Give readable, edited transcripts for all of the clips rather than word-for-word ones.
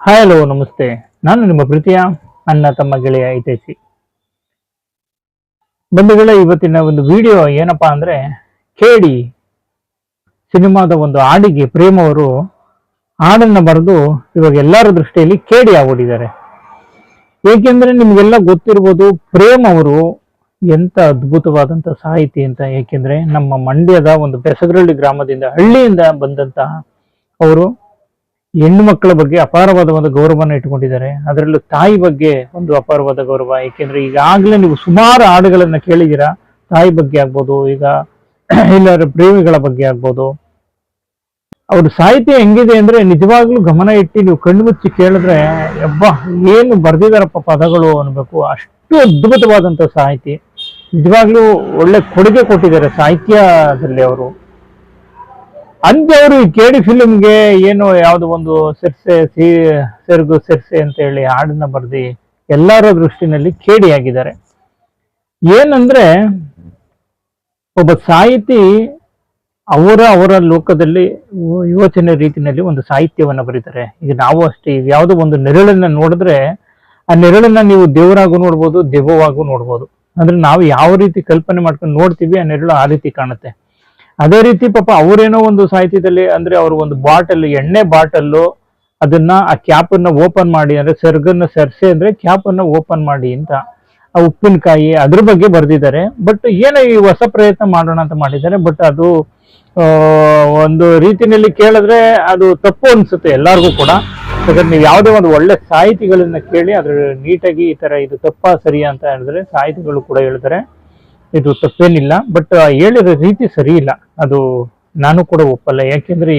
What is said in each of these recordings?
Hi hello ನಮಸ್ತೆ. ನಾನು ನಿಮ್ಮ ಪ್ರೀತಿಯ ಅಣ್ಣ ತಮ್ಮ ಗೆಳೆಯ ಹಿತೈಷಿ. ಬಂಧುಗಳೇ, ಇವತ್ತಿನ ಒಂದು ವಿಡಿಯೋ ಏನಪ್ಪಾ ಅಂದ್ರೆ, ಕೇಡಿ ಸಿನಿಮಾದ ಒಂದು ಹಾಡಿಗೆ ಪ್ರೇಮ್ ಅವರು ಹಾಡನ್ನ ಬರೆದು ಇವಾಗ ಎಲ್ಲರ ದೃಷ್ಟಿಯಲ್ಲಿ ಕೇಡಿ ಆಗ್ಬಿಟ್ಟಿದ್ದಾರೆ. ಏಕೆಂದ್ರೆ ನಿಮ್ಗೆಲ್ಲ ಗೊತ್ತಿರ್ಬೋದು, ಪ್ರೇಮ್ ಅವರು ಎಂತ ಅದ್ಭುತವಾದಂತ ಸಾಹಿತಿ ಅಂತ. ಏಕೆಂದ್ರೆ ನಮ್ಮ ಮಂಡ್ಯದ ಒಂದು ಬೆಸಗರಳ್ಳಿ ಗ್ರಾಮದಿಂದ, ಹಳ್ಳಿಯಿಂದ ಬಂದಂತಹ ಅವರು ಹೆಣ್ಣು ಮಕ್ಕಳ ಬಗ್ಗೆ ಅಪಾರವಾದ ಒಂದು ಗೌರವನ ಇಟ್ಕೊಂಡಿದ್ದಾರೆ. ಅದರಲ್ಲೂ ತಾಯಿ ಬಗ್ಗೆ ಒಂದು ಅಪಾರವಾದ ಗೌರವ. ಏಕೆಂದ್ರೆ ಈಗಾಗಲೇ ನೀವು ಸುಮಾರು ಹಾಡುಗಳನ್ನ ಕೇಳಿದ್ದೀರಾ. ತಾಯಿ ಬಗ್ಗೆ ಆಗ್ಬೋದು, ಈಗ ಎಲ್ಲರ ಪ್ರೇಮಿಗಳ ಬಗ್ಗೆ ಆಗ್ಬೋದು. ಅವ್ರ ಸಾಹಿತ್ಯ ಹೆಂಗಿದೆ ಅಂದ್ರೆ, ನಿಜವಾಗ್ಲೂ ಗಮನ ಇಟ್ಟು ನೀವು ಕಣ್ಣು ಮುಚ್ಚಿ ಕೇಳಿದ್ರೆ ಯಬ್ಬಾ ಏನು ಬರ್ದಿದಾರಪ್ಪ ಪದಗಳು ಅನ್ಬೇಕು. ಅಷ್ಟು ಅದ್ಭುತವಾದಂತ ಸಾಹಿತಿ. ನಿಜವಾಗ್ಲೂ ಒಳ್ಳೆ ಕೊಡುಗೆ ಕೊಟ್ಟಿದ್ದಾರೆ ಸಾಹಿತ್ಯದಲ್ಲಿ ಅವರು. ಅಂತೆ ಅವರು ಈ ಕೇಡಿ ಫಿಲ್ಮ್ಗೆ ಏನು ಯಾವ್ದು ಒಂದು ಸೆರ್ಸೆ ಸೆರಗು ಸೆರ್ಸೆ ಅಂತ ಹೇಳಿ ಹಾಡನ್ನ ಬರ್ದಿ ಎಲ್ಲರ ದೃಷ್ಟಿನಲ್ಲಿ ಕೇಡಿ ಆಗಿದ್ದಾರೆ. ಏನಂದ್ರೆ, ಒಬ್ಬ ಸಾಹಿತಿ ಅವರ ಲೋಕದಲ್ಲಿ ಯೋಚನೆ ರೀತಿಯಲ್ಲಿ ಒಂದು ಸಾಹಿತ್ಯವನ್ನ ಬರೀತಾರೆ. ಈಗ ನಾವು ಅಷ್ಟೇ, ಈಗ ಯಾವುದೋ ಒಂದು ನೆರಳನ್ನ ನೋಡಿದ್ರೆ ಆ ನೆರಳನ್ನ ನೀವು ದೇವರಾಗೂ ನೋಡ್ಬೋದು, ದೆವ್ವವಾಗೂ ನೋಡ್ಬೋದು. ಅಂದ್ರೆ ನಾವು ಯಾವ ರೀತಿ ಕಲ್ಪನೆ ಮಾಡ್ಕೊಂಡು ನೋಡ್ತೀವಿ, ಆ ನೆರಳು ಆ ರೀತಿ ಕಾಣುತ್ತೆ. ಅದೇ ರೀತಿ ಪಾಪ ಅವರೇನೋ ಒಂದು ಸಾಹಿತ್ಯದಲ್ಲಿ ಅಂದ್ರೆ, ಅವರು ಒಂದು ಬಾಟಲ್, ಎಣ್ಣೆ ಬಾಟಲ್ಲು, ಅದನ್ನ ಆ ಕ್ಯಾಪ್ ಅನ್ನ ಓಪನ್ ಮಾಡಿ, ಅಂದ್ರೆ ಸೆರ್ಗನ್ನ ಸೆರ್ಸೆ ಅಂದ್ರೆ ಕ್ಯಾಪ್ ಅನ್ನ ಓಪನ್ ಮಾಡಿ ಅಂತ, ಆ ಉಪ್ಪಿನಕಾಯಿ ಅದ್ರ ಬಗ್ಗೆ ಬರ್ದಿದ್ದಾರೆ. ಬಟ್ ಏನೋ ಈ ಹೊಸ ಪ್ರಯತ್ನ ಮಾಡೋಣ ಅಂತ ಮಾಡಿದ್ದಾರೆ. ಬಟ್ ಅದು ಒಂದು ರೀತಿಯಲ್ಲಿ ಕೇಳಿದ್ರೆ ಅದು ತಪ್ಪು ಅನ್ಸುತ್ತೆ ಎಲ್ಲರಿಗೂ ಕೂಡ. ಯಾಕಂದ್ರೆ ನೀವು ಯಾವುದೇ ಒಂದು ಒಳ್ಳೆ ಸಾಹಿತಿಗಳನ್ನ ಕೇಳಿ ಅದ್ರ ನೀಟಾಗಿ ಈ ತರ ಇದು ತಪ್ಪಾ ಸರಿಯಾ ಅಂತ ಹೇಳಿದ್ರೆ ಸಾಹಿತಿಗಳು ಕೂಡ ಹೇಳ್ತಾರೆ ಇದು ತಪ್ಪೇನಿಲ್ಲ. ಬಟ್ ಹೇಳಿರೋ ರೀತಿ ಸರಿ ಇಲ್ಲ, ಅದು ನಾನು ಕೂಡ ಒಪ್ಪಲ್ಲ. ಯಾಕೆಂದ್ರೆ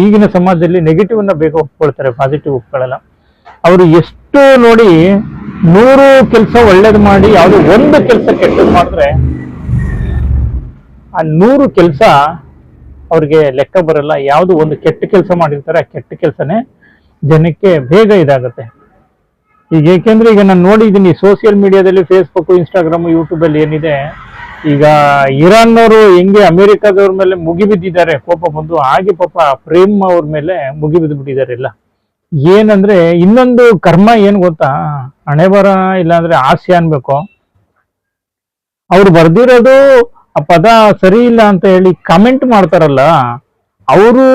ಈಗಿನ ಸಮಾಜದಲ್ಲಿ ನೆಗೆಟಿವ್ ಅನ್ನ ಬೇಗ ಒಪ್ಕೊಳ್ತಾರೆ, ಪಾಸಿಟಿವ್ ಒಪ್ಕೊಳ್ಳಲ್ಲ. ಅವರು ಎಷ್ಟು ನೋಡಿ 100 ಕೆಲಸ ಒಳ್ಳೇದು ಮಾಡಿ ಯಾವುದೋ ಒಂದು ಕೆಲಸ ಕೆಟ್ಟದ್ದು ಮಾಡಿದ್ರೆ ಆ 100 ಕೆಲಸ ಅವ್ರಿಗೆ ಲೆಕ್ಕ ಬರಲ್ಲ. ಯಾವುದು ಒಂದು ಕೆಟ್ಟ ಕೆಲಸ ಮಾಡಿರ್ತಾರೆ, ಆ ಕೆಟ್ಟ ಕೆಲಸನೇ ಜನಕ್ಕೆ ಬೇಗ ಇದಾಗುತ್ತೆ. ಈಗ ಏಕೆಂದ್ರೆ ಈಗ ನಾನು ನೋಡಿದ್ದೀನಿ ಸೋಷಿಯಲ್ ಮೀಡಿಯಾದಲ್ಲಿ, ಫೇಸ್ಬುಕ್, ಇನ್ಸ್ಟಾಗ್ರಾಮ್, ಯೂಟ್ಯೂಬ್ ಅಲ್ಲಿ ಏನಿದೆ, ಈಗ ಇರಾನ್ನವರು ಹೆಂಗೆ ಅಮೆರಿಕದವ್ರ ಮೇಲೆ ಮುಗಿಬಿದ್ದಿದ್ದಾರೆ ಕೋಪ ಬಂದು, ಹಾಗೆ ಪಾಪ ಪ್ರೇಮ್ ಅವ್ರ ಮೇಲೆ ಮುಗಿಬಿದ್ದು ಬಿಟ್ಟಿದ್ದಾರೆ ಎಲ್ಲ. ಏನಂದ್ರೆ ಇನ್ನೊಂದು ಕರ್ಮ ಏನ್ ಗೊತ್ತಾ, ಹಣೆ ಬರ ಇಲ್ಲಾಂದ್ರೆ ಹಾಸ್ಯ ಅನ್ಬೇಕು. ಅವ್ರು ಬರ್ದಿರೋದು ಆ ಪದ ಸರಿ ಇಲ್ಲ ಅಂತ ಹೇಳಿ ಕಮೆಂಟ್ ಮಾಡ್ತಾರಲ್ಲ, ಅವರು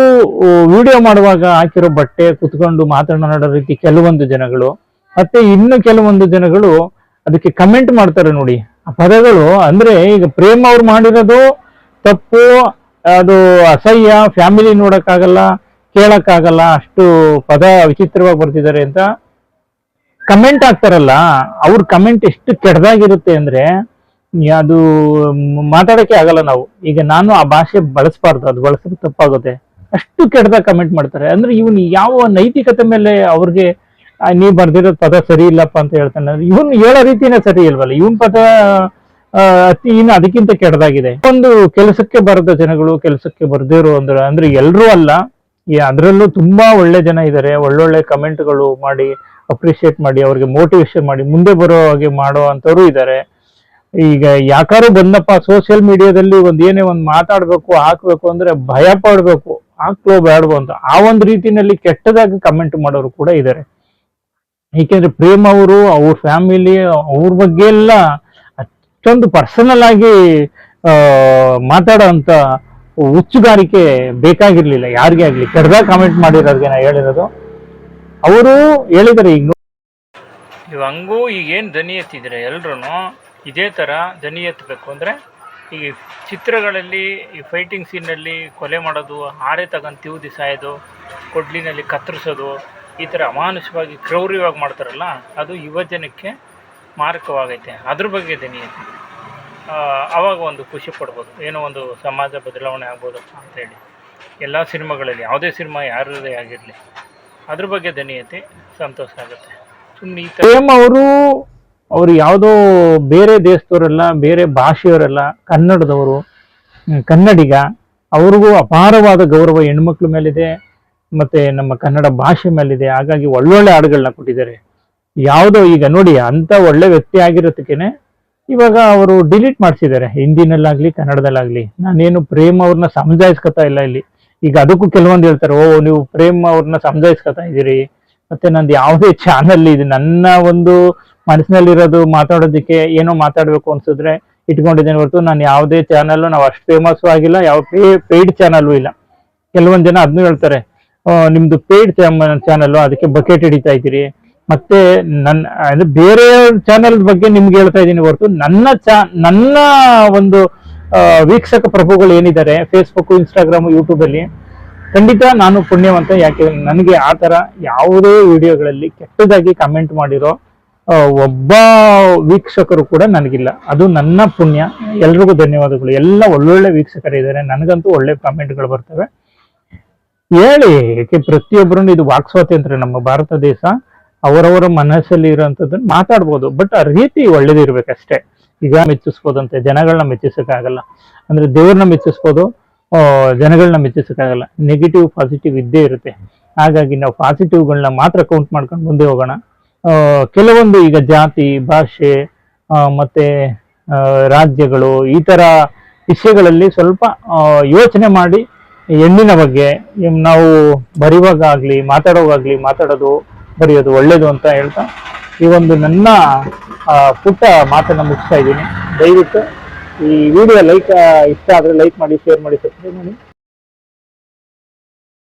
ವಿಡಿಯೋ ಮಾಡುವಾಗ ಹಾಕಿರೋ ಬಟ್ಟೆ, ಕುತ್ಕೊಂಡು ಮಾತನಾಡೋ ರೀತಿ ಕೆಲವೊಂದು ಜನಗಳು, ಮತ್ತೆ ಇನ್ನು ಕೆಲವೊಂದು ಜನಗಳು ಅದಕ್ಕೆ ಕಮೆಂಟ್ ಮಾಡ್ತಾರೆ ನೋಡಿ ಆ ಪದಗಳು. ಅಂದ್ರೆ ಈಗ ಪ್ರೇಮ್ ಅವ್ರು ಮಾಡಿರೋದು ತಪ್ಪು, ಅದು ಅಸಹ್ಯ, ಫ್ಯಾಮಿಲಿ ನೋಡಕ್ಕಾಗಲ್ಲ, ಕೇಳಕ್ಕಾಗಲ್ಲ, ಅಷ್ಟು ಪದ ವಿಚಿತ್ರವಾಗಿ ಬರ್ತಿದ್ದಾರೆ ಅಂತ ಕಮೆಂಟ್ ಹಾಕ್ತಾರಲ್ಲ. ಅವ್ರ ಕಮೆಂಟ್ ಎಷ್ಟು ಕೆಟ್ಟದಾಗಿರುತ್ತೆ ಅಂದ್ರೆ ಅದು ಮಾತಾಡಕ್ಕೆ ಆಗಲ್ಲ ನಾವು. ಈಗ ನಾನು ಆ ಭಾಷೆ ಬಳಸಬಾರ್ದು, ಅದು ಬಳಸಿದ್ರೆ ತಪ್ಪಾಗುತ್ತೆ. ಅಷ್ಟು ಕೆಟ್ಟದಾಗ ಕಮೆಂಟ್ ಮಾಡ್ತಾರೆ. ಅಂದ್ರೆ ಇವನು ಯಾವ ನೈತಿಕತೆ ಮೇಲೆ ಅವ್ರಿಗೆ ನೀವ್ ಬರ್ದಿರೋದ್ ಪದ ಸರಿ ಇಲ್ಲಪ್ಪ ಅಂತ ಹೇಳ್ತಾನೆ. ಇವನ್ ಹೇಳೋ ರೀತಿನೇ ಸರಿ ಇಲ್ವಲ್ಲ, ಇವನ್ ಪದ ಅತಿ ಇನ್ನು ಅದಕ್ಕಿಂತ ಕೆಟ್ಟದಾಗಿದೆ. ಒಂದು ಕೆಲಸಕ್ಕೆ ಬರದ ಜನಗಳು ಕೆಲಸಕ್ಕೆ ಬರ್ದಿರೋ ಅಂದ್ರೆ ಎಲ್ರೂ ಅಲ್ಲ, ಅದರಲ್ಲೂ ತುಂಬಾ ಒಳ್ಳೆ ಜನ ಇದ್ದಾರೆ. ಒಳ್ಳೊಳ್ಳೆ ಕಮೆಂಟ್ಗಳು ಮಾಡಿ ಅಪ್ರಿಶಿಯೇಟ್ ಮಾಡಿ ಅವ್ರಿಗೆ ಮೋಟಿವೇಶನ್ ಮಾಡಿ ಮುಂದೆ ಬರೋ ಹಾಗೆ ಮಾಡೋ ಅಂತವ್ರು ಇದ್ದಾರೆ. ಈಗ ಯಾಕಾರು ಬಂದಪ್ಪ ಸೋಷಿಯಲ್ ಮೀಡಿಯಾದಲ್ಲಿ ಏನೇ ಒಂದು ಮಾತಾಡ್ಬೇಕು ಹಾಕ್ಬೇಕು ಅಂದ್ರೆ ಭಯ ಪಡ್ಬೇಕು, ಹಾಕ್ಲೋ ಬೇಡವೋ ಅಂತ ಆ ಒಂದು ರೀತಿನಲ್ಲಿ ಕೆಟ್ಟದಾಗಿ ಕಮೆಂಟ್ ಮಾಡೋರು ಕೂಡ ಇದ್ದಾರೆ. ಏಕೆಂದ್ರೆ ಪ್ರೇಮ್ ಅವರು, ಅವ್ರ ಫ್ಯಾಮಿಲಿ, ಅವ್ರ ಬಗ್ಗೆ ಎಲ್ಲ ಅಷ್ಟೊಂದು ಪರ್ಸನಲ್ ಆಗಿ ಮಾತಾಡೋ ಅಂತ ಹುಚ್ಚುಗಾರಿಕೆ ಬೇಕಾಗಿರ್ಲಿಲ್ಲ ಯಾರಿಗೇ ಆಗ್ಲಿ. ಕೆಟ್ಟದಾಗ ಕಮೆಂಟ್ ಮಾಡಿರೋರ್ಗೆ ನಾ ಹೇಳಿರೋದು. ಅವರು ಹೇಳಿದಾರೆ, ಈಗ ನೀವು ಹಂಗೂ ಈಗೇನು ದನಿ ಎತ್ತಿದ್ರೆ ಎಲ್ರು ಇದೇ ಥರ ದನಿ ಎತ್ತಬೇಕು. ಅಂದರೆ ಈ ಚಿತ್ರಗಳಲ್ಲಿ ಈ ಫೈಟಿಂಗ್ ಸೀನಲ್ಲಿ ಕೊಲೆ ಮಾಡೋದು, ಹಾರೆ ತಗೊಂಡು ತಿವುದಿ ಸಾಯೋದು, ಕೊಡ್ಲಿನಲ್ಲಿ ಕತ್ತರಿಸೋದು, ಈ ಥರ ಅಮಾನುಷವಾಗಿ ಕ್ರೌರ್ಯವಾಗಿ ಮಾಡ್ತಾರಲ್ಲ, ಅದು ಯುವ ಜನಕ್ಕೆ ಮಾರಕವಾಗೈತೆ. ಅದ್ರ ಬಗ್ಗೆ ದನಿ ಎತ್ತಿ ಆವಾಗ ಒಂದು ಖುಷಿ ಪಡ್ಬೋದು, ಏನೋ ಒಂದು ಸಮಾಜ ಬದಲಾವಣೆ ಆಗ್ಬೋದಪ್ಪ ಅಂತೇಳಿ. ಎಲ್ಲ ಸಿನಿಮಾಗಳಲ್ಲಿ ಯಾವುದೇ ಸಿನಿಮಾ ಯಾರದೇ ಆಗಿರಲಿ ಅದ್ರ ಬಗ್ಗೆ ದನಿ ಎತ್ತಿ ಸಂತೋಷ ಆಗುತ್ತೆ. ಸುಮ್ಮನೆ ಈ ಪ್ರೇಮ್ ಅವರು ಯಾವುದೋ ಬೇರೆ ದೇಶದವರೆಲ್ಲ, ಬೇರೆ ಭಾಷೆಯವರೆಲ್ಲ, ಕನ್ನಡದವರು, ಕನ್ನಡಿಗ. ಅವ್ರಿಗೂ ಅಪಾರವಾದ ಗೌರವ ಹೆಣ್ಮಕ್ಳ ಮೇಲಿದೆ, ಮತ್ತೆ ನಮ್ಮ ಕನ್ನಡ ಭಾಷೆ ಮೇಲಿದೆ. ಹಾಗಾಗಿ ಒಳ್ಳೊಳ್ಳೆ ಹಾಡುಗಳನ್ನ ಕೊಟ್ಟಿದ್ದಾರೆ. ಯಾವುದೋ ಈಗ ನೋಡಿ ಅಂತ ಒಳ್ಳೆ ವ್ಯಕ್ತಿ ಆಗಿರೋದಕ್ಕೇನೆ ಇವಾಗ ಅವರು ಡಿಲೀಟ್ ಮಾಡಿಸಿದ್ದಾರೆ, ಹಿಂದಿನಲ್ಲಾಗ್ಲಿ ಕನ್ನಡದಲ್ಲಾಗ್ಲಿ. ನಾನೇನು ಪ್ರೇಮ್ ಅವ್ರನ್ನ ಸಮಜಾಯಿಸ್ಕೊತಾ ಇಲ್ಲ ಇಲ್ಲಿ. ಈಗ ಅದಕ್ಕೂ ಕೆಲವೊಂದು ಹೇಳ್ತಾರೆ, ಓ ನೀವು ಪ್ರೇಮ್ ಅವ್ರನ್ನ ಸಮಜಾಯಿಸ್ಕೊತಾ ಇದ್ದೀರಿ, ಮತ್ತೆ ನಂದು ಯಾವುದೇ ಚಾನಲ್ ಇದೆ ನನ್ನ ಒಂದು ಮನಸ್ಸಿನಲ್ಲಿರೋದು ಮಾತಾಡೋದಕ್ಕೆ ಏನೋ ಮಾತಾಡ್ಬೇಕು ಅನ್ಸಿದ್ರೆ ಇಟ್ಕೊಂಡಿದ್ದೇನೆ ಹೊರತು ನಾನು ಯಾವುದೇ ಚಾನಲ್ ನಾವು ಅಷ್ಟು ಫೇಮಸ್ ಆಗಿಲ್ಲ, ಯಾವ ಪೇಯ್ಡ್ ಚಾನಲ್ ಇಲ್ಲ. ಕೆಲವೊಂದು ಜನ ಅದನ್ನು ಹೇಳ್ತಾರೆ, ನಿಮ್ದು ಪೇಯ್ಡ್ ಚಾನಲ್ ಅದಕ್ಕೆ ಬಕೆಟ್ ಹಿಡಿತಾ ಇದ್ದೀರಿ. ಮತ್ತೆ ಅಂದ್ರೆ ಬೇರೆ ಚಾನಲ್ ಬಗ್ಗೆ ನಿಮ್ಗೆ ಹೇಳ್ತಾ ಇದ್ದೀನಿ ಹೊರತು ನನ್ನ ಒಂದು ವೀಕ್ಷಕ ಪ್ರಭುಗಳು ಏನಿದ್ದಾರೆ ಫೇಸ್ಬುಕ್, ಇನ್ಸ್ಟಾಗ್ರಾಮ್, ಯೂಟ್ಯೂಬ್ ಅಲ್ಲಿ ಖಂಡಿತ ನಾನು ಪುಣ್ಯವಂತ. ಯಾಕೆ ನನಗೆ ಆ ತರ ಯಾವುದೇ ವಿಡಿಯೋಗಳಲ್ಲಿ ಕೆಟ್ಟದಾಗಿ ಕಮೆಂಟ್ ಮಾಡಿರೋ ಒಬ್ಬ ವೀಕ್ಷಕರು ಕೂಡ ನನಗಿಲ್ಲ. ಅದು ನನ್ನ ಪುಣ್ಯ. ಎಲ್ರಿಗೂ ಧನ್ಯವಾದಗಳು. ಎಲ್ಲ ಒಳ್ಳೊಳ್ಳೆ ವೀಕ್ಷಕರಿದ್ದಾರೆ, ನನಗಂತೂ ಒಳ್ಳೆ ಕಾಮೆಂಟ್ಗಳು ಬರ್ತವೆ. ಹೇಳಿ, ಏಕೆ ಪ್ರತಿಯೊಬ್ಬರನ್ನು ಇದು ವಾಕ್ ಸ್ವಾತಂತ್ರ್ಯ ನಮ್ಮ ಭಾರತ ದೇಶ, ಅವರವರ ಮನಸ್ಸಲ್ಲಿ ಇರುವಂತದ್ದನ್ನ ಮಾತಾಡ್ಬೋದು, ಬಟ್ ಆ ರೀತಿ ಒಳ್ಳೇದಿರ್ಬೇಕಷ್ಟೇ. ಈಗ ಮೆಚ್ಚಿಸ್ಬೋದಂತೆ, ಜನಗಳನ್ನ ಮೆಚ್ಚಿಸಕ್ಕಾಗಲ್ಲ. ಅಂದ್ರೆ ದೇವ್ರನ್ನ ಮೆಚ್ಚಿಸ್ಬೋದು, ಜನಗಳನ್ನ ಮೆಚ್ಚಿಸಕ್ಕಾಗಲ್ಲ. ನೆಗೆಟಿವ್ ಪಾಸಿಟಿವ್ ಇದ್ದೇ ಇರುತ್ತೆ. ಹಾಗಾಗಿ ನಾವು ಪಾಸಿಟಿವ್ಗಳನ್ನ ಮಾತ್ರ ಕೌಂಟ್ ಮಾಡ್ಕೊಂಡು ಮುಂದೆ ಹೋಗೋಣ. ಕೆಲವೊಂದು ಈಗ ಜಾತಿ, ಭಾಷೆ, ಮತ್ತೆ ರಾಜ್ಯಗಳು, ಈ ತರ ವಿಷಯಗಳಲ್ಲಿ ಸ್ವಲ್ಪ ಯೋಚನೆ ಮಾಡಿ ಹೆಣ್ಣಿನ ಬಗ್ಗೆ ನಾವು ಬರೆಯುವಾಗಲಿ ಮಾತಾಡೋದು ಬರೆಯೋದು ಒಳ್ಳೇದು ಅಂತ ಹೇಳ್ತಾ ಈ ಒಂದು ನನ್ನ ಪುಟ್ಟ ಮಾತನ್ನ ಮುಗಿಸ್ತಾ ಇದ್ದೀನಿ. ದಯವಿಟ್ಟು ಈ ವಿಡಿಯೋ ಇಷ್ಟ ಆದರೆ ಲೈಕ್ ಮಾಡಿ, ಶೇರ್ ಮಾಡಿ, ಸಬ್ಸ್ಕ್ರೈಬ್ ಮಾಡಿ.